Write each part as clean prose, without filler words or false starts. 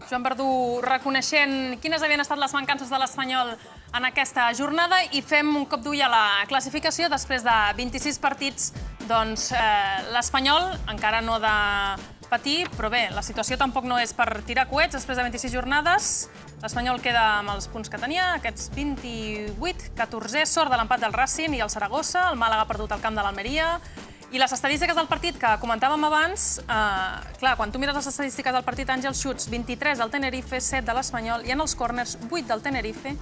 Joan Verdú reconeixent quines havien estat les mancances de l'Espanyol en aquesta jornada i fem un cop d'ull a la classificació. Després de 26 partits, doncs l'Espanyol encara no ha de patir, però bé, la situació tampoc no és per tirar coets. Després de 26 jornades, l'Espanyol queda amb els punts que tenia, aquests 28, 14è, sort de l'empat del Racing i el Saragossa, el Màlaga ha perdut el camp de l'Almeria. I les estadístiques del partit que comentàvem abans, clar, quan tu mires les estadístiques del partit, Àngel, xuts 23 del Tenerife, 7 de l'Espanyol, i en els córners 8 del Tenerife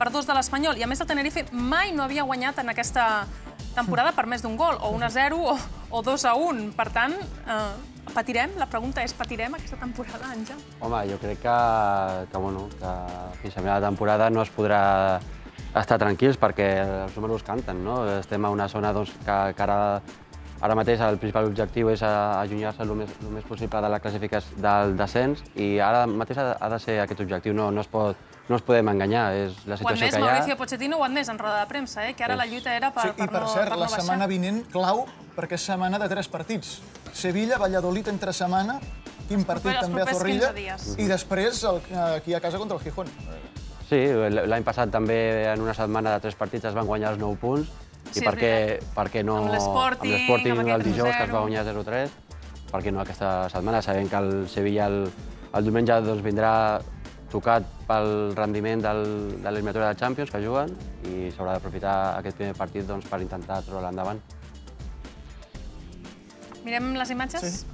per 2 de l'Espanyol. I a més el Tenerife mai no havia guanyat en aquesta temporada per més d'un gol, o 1-0 o 2-1. Per tant, patirem? La pregunta és, patirem aquesta temporada, Àngel? Home, jo crec que fins a mitjà de temporada no es podrà estar tranquils perquè els números canten, no? Estem a una zona que ara mateix el principal objectiu és allunyar-se el més possible de la classificació del descens i ara mateix ha de ser aquest objectiu, no ens podem enganyar, és la situació que hi ha. Ho han Mauricio Pochettino ho han en roda de premsa, que ara la lluita era per no baixar. I per cert, la setmana vinent clau perquè és setmana de 3 partits. Sevilla, Valladolid entre setmana, quin partit també a Zorrilla, i després aquí a casa contra el Gijón. Sí, l'any passat també en una setmana de 3 partits es van guanyar els 9 punts i per què no amb l'Sporting el dijous que es va guanyar 0-3, per què no aquesta setmana, sabent que el Sevilla el diumenge vindrà tocat pel rendiment de l'eliminatori de Champions que juguen i s'haurà d'aprofitar aquest primer partit per intentar treure l'endavant. Mirem les imatges? Sí.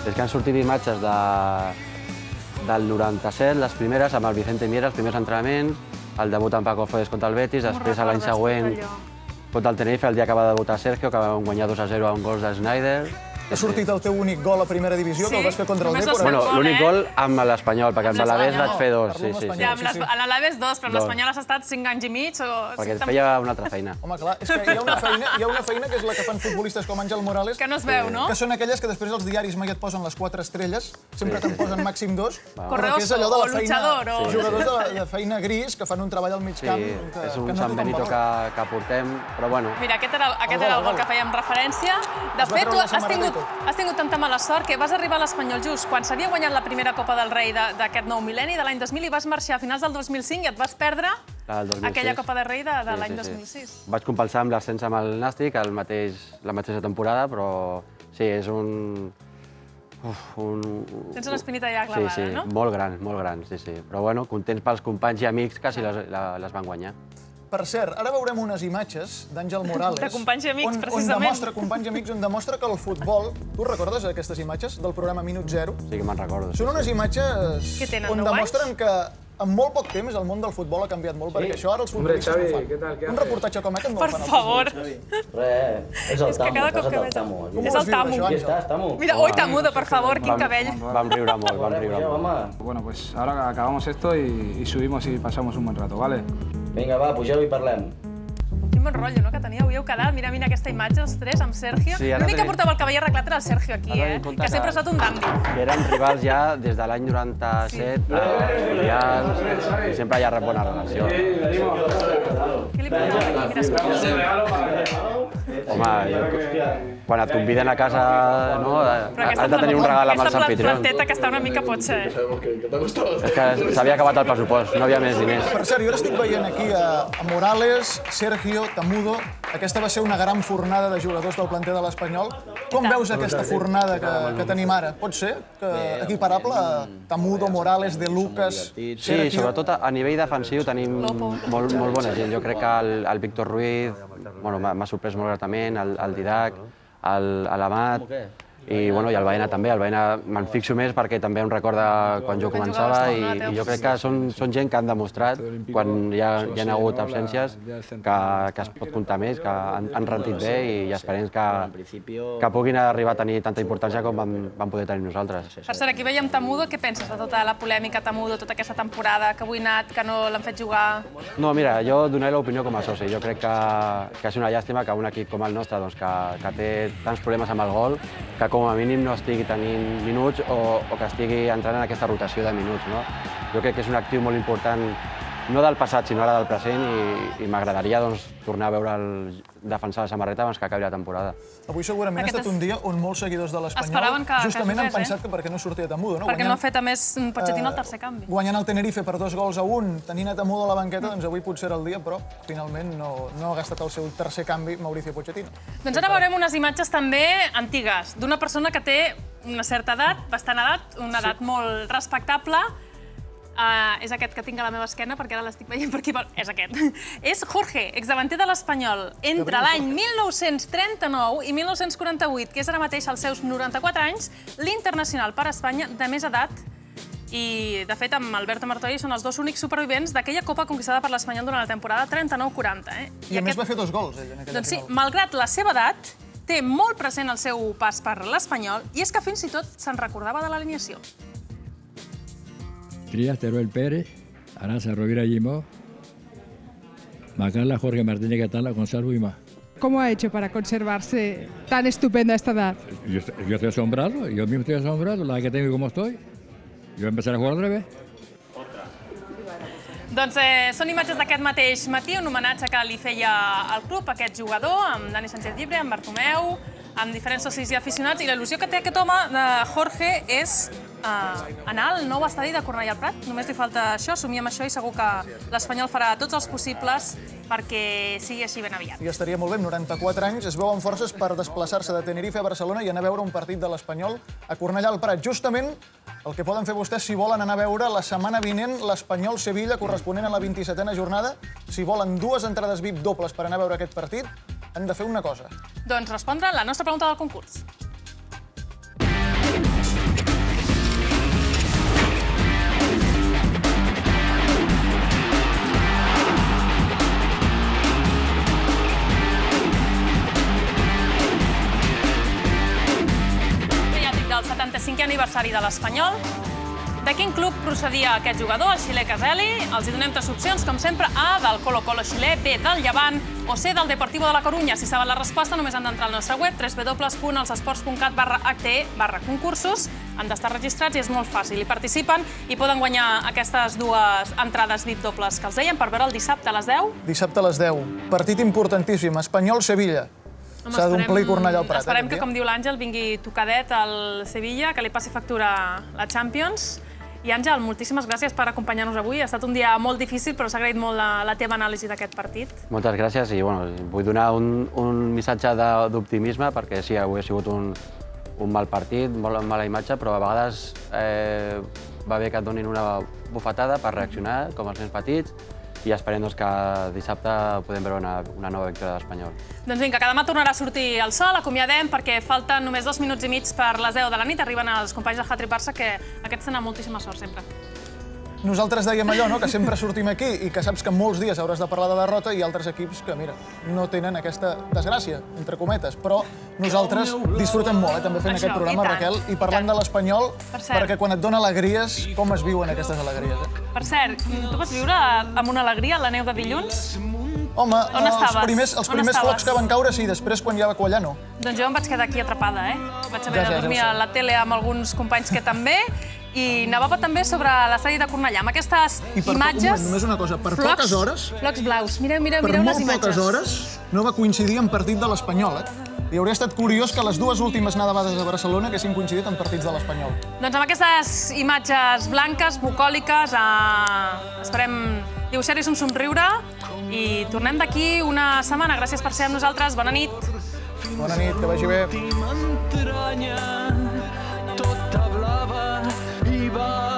És que han sortit imatges del 97, les primeres, amb el Vicente Miera, els primers entrenaments, el debut amb Paco Fodes contra el Betis, després l'any següent contra el Tenerife, el dia que va debutar Sergio, que va guanyar 2-0 amb gols de Snyder. Ha sortit el teu únic gol a primera divisió, que el vas fer contra el Depor. Bueno, l'únic gol amb l'Espanyol, perquè amb l'Alavés vaig fer 2. A l'Alavés 2, però amb l'Espanyol has estat 5 anys i mig o... Perquè feia una altra feina. Home, clar, és que hi ha una feina que és la que fan futbolistes com Àngel Morales... Que no es veu, no? Que són aquelles que després els diaris mai et posen les 4 estrelles, sempre te'n posen màxim 2, però que és allò de la feina... Jugadors de feina gris que fan un treball al mig camp... Sí, és un Sant Benito que portem, però bueno... Mira, aquest era el gol que fèiem referència. De fet, tu has tingut tanta mala sort que vas arribar a l'Espanyol just quan s'havia guanyat la primera Copa del Rei d'aquest nou mil·lenni, de l'any 2000, i vas marxar a finals del 2005 i et vas perdre aquella Copa del Rei de l'any 2006. Vaig compensar amb l'ascens amb el Nàstic la mateixa temporada, però sí, és un... Tens una espinita ja clavada, no? Sí, molt gran, sí. Però bueno, contents pels companys i amics que sí les van guanyar. Per cert, ara veurem unes imatges d'Àngel Morales... De companys i amics, precisament. Companys i amics, on demostra que el futbol... Tu recordes aquestes imatges del programa Minut Zero? Sí que me'n recordo. Són unes imatges on demostren que en molt poc temps el món del futbol ha canviat molt, perquè això ara els futbolistes no fan. Un reportatge com aquest no el fan. Per favor. És el Tamu. És el Tamu. Aquí estàs, Tamu. Mira, oi, Tamudo, per favor, quin cabell. Vam riure molt. Bueno, pues ahora acabamos esto y subimos y pasamos un buen rato, ¿vale? Vinga, va, pugeu i parlem. Quin bon rotllo, no?, que teníeu. Heu quedat, mira aquesta imatge, els tres, amb Sergio. L'únic que portava el cabell arreglat era el Sergio aquí, que sempre ha estat un dandi. Que eren rivals ja des de l'any 97, filials, i sempre hi ha bona relació. Què li preguntava aquí? Mira, home, quan et conviden a casa, has de tenir un regal amb els anfitrions. Aquesta planteta que està una mica potser. És que s'havia acabat el pressupost, no havia més diners. Per cert, jo ara estic veient aquí a Morales, Sergio, Tamudo. Aquesta va ser una gran fornada de jugadors del planter de l'Espanyol. Com veus aquesta fornada que tenim ara? Pot ser equiparable a Tamudo, Morales, De Lucas, Sergio? Sí, sobretot a nivell defensiu tenim molt bona gent. Jo crec que el Víctor Ruiz m'ha sorprès molt gratament, el Didac, l'Amat, i el Baena també. El Baena me'n fixo més perquè també em recorda quan jo començava i jo crec que són gent que han demostrat, quan hi ha hagut absències, que es pot comptar més, que han rentit bé i esperem que puguin arribar a tenir tanta importància com vam poder tenir nosaltres. Per cert, aquí veiem Tamudo. Què penses de tota la polèmica Tamudo, tota aquesta temporada, que avui ha anat, que no l'han fet jugar? No, mira, jo donaré l'opinió com a soci. Jo crec que és una llàstima que un equip com el nostre, que té tants problemes amb el gol, que com a mínim no estigui tenint minuts o que estigui entrant en aquesta rotació de minuts. Jo crec que és un actiu molt important, no del passat, sinó ara del present, i m'agradaria tornar a veure'l defensar la samarreta abans que acabi la temporada. Avui segurament ha estat un dia on molts seguidors de l'Espanyol justament han pensat que perquè no sortia Tamudo. Perquè no ha fet, a més, Pochettino el tercer canvi. Guanyant el Tenerife per 2-1, tenint a Tamudo a la banqueta, doncs avui potser era el dia, però finalment no ha gastat el seu tercer canvi Mauricio Pochettino. Doncs ara veurem unes imatges també antigues, d'una persona que té una certa edat, bastant edat, una edat molt respectable. És aquest que tinc a la meva esquena, perquè ara l'estic veient per aquí. És aquest. És Jorge, exdavanter de l'Espanyol. Entre l'any 1939 i 1948, que és ara mateix als seus 94 anys, l'internacional per Espanya de més edat. I, de fet, amb Alberto Martorell són els dos únics supervivents d'aquella Copa conquistada per l'Espanyol durant la temporada 39-40. I a més va fer 2 gols, ell, en aquella final. Doncs sí, malgrat la seva edat, té molt present el seu pas per l'Espanyol i és que fins i tot se'n recordava de l'alineació. Trías, Teruel Pérez, Arasa Rovira Gimó, Macarla, Jorge Martínez Catala, Gonzalo y más. ¿Cómo ha hecho para conservarse tan estupendo a esta edad? Yo estoy asombrado, yo mismo estoy asombrado, la que tengo y cómo estoy. Yo voy a empezar a jugar otra vez. Doncs són imatges d'aquest mateix matí, un homenatge que li feia al club, aquest jugador, amb Dani Sánchez Llibre, amb Bartomeu, amb diferents socis i aficionats, i la il·lusió que té aquest home, Jorge, és anar al nou estadi de Cornellà al Prat. Només li falta això, somiem això, i segur que l'Espanyol farà tots els possibles perquè sigui així ben aviat. I estaria molt bé, amb 94 anys, es veuen forces per desplaçar-se de Tenerife a Barcelona i anar a veure un partit de l'Espanyol a Cornellà al Prat. Justament el que poden fer vostès si volen anar a veure la setmana vinent l'Espanyol-Sevilla, corresponent a la 27a jornada. Si volen 2 entrades VIP dobles per anar a veure aquest partit, han de fer una cosa. Doncs respondre a la nostra pregunta del concurs. Del 75è aniversari de l'Espanyol. De quin club procedia aquest jugador, el xilè Caselli? Els hi donem 3 opcions, com sempre. A, del Colo-Colo xilè, B, del Llevant, o C, del Deportivo de la Corunya. Si saben la resposta, només han d'entrar al nostre web, www.elsesports.cat/HT/concursos. Han d'estar registrats i és molt fàcil. Hi participen i poden guanyar aquestes 2 entrades VIP dobles que els deien per veure el dissabte a les 10. Dissabte a les 10. Partit importantíssim, Espanyol-Sevilla. S'ha d'omplir Cornellà al Prat. Esperem que, com diu l'Àngel, vingui tocadet al Sevilla, que li passi factura la Champions. I Àngel, moltíssimes gràcies per acompanyar-nos avui. Ha estat un dia molt difícil, però s'ha agraït molt la teva anàlisi d'aquest partit. Moltes gràcies i vull donar un missatge d'optimisme perquè sí, avui ha sigut un mal partit, molt mala imatge, però a vegades va bé que et donin una bufetada per reaccionar, com els nens petits, i esperem que dissabte podem veure una nova victòria de l'Espanyol. Doncs vinga, que demà tornarà a sortir el sol, acomiadem, perquè falten només 2 minuts i mig per les 10 de la nit. Arriben els companys de Hat-Trick Barça, que aquests tenen moltíssima sort sempre. Nosaltres dèiem allò, que sempre sortim aquí i que saps que molts dies hauràs de parlar de derrota i altres equips que, mira, no tenen aquesta desgràcia, entre cometes. Però nosaltres disfrutem molt, també fent aquest programa, Raquel, i parlant de l'Espanyol, perquè quan et dona alegries, com es viuen aquestes alegries? Per cert, tu vas viure amb una alegria la neu de dilluns? Home, els primers flocs que van caure, sí, després quan ja va quallar, no. Doncs jo em vaig quedar aquí atrapada, Vaig haver de dormir a la tele amb alguns companys que també, i nevava també sobre l'estadi de Cornellà, amb aquestes imatges... Només una cosa, per poques hores... Flocs blaus, mireu unes imatges. Per molt poques hores no va coincidir en partit de l'Espanyol, I hauria estat curiós que les 2 últimes nevades a Barcelona haguessin coincidit en partits de l'Espanyol. Doncs amb aquestes imatges blanques, bucòliques, esperem dibuixar-hi un somriure i tornem d'aquí una setmana. Gràcies per ser amb nosaltres. Bona nit. Bona nit, que vagi bé. Tota blava i va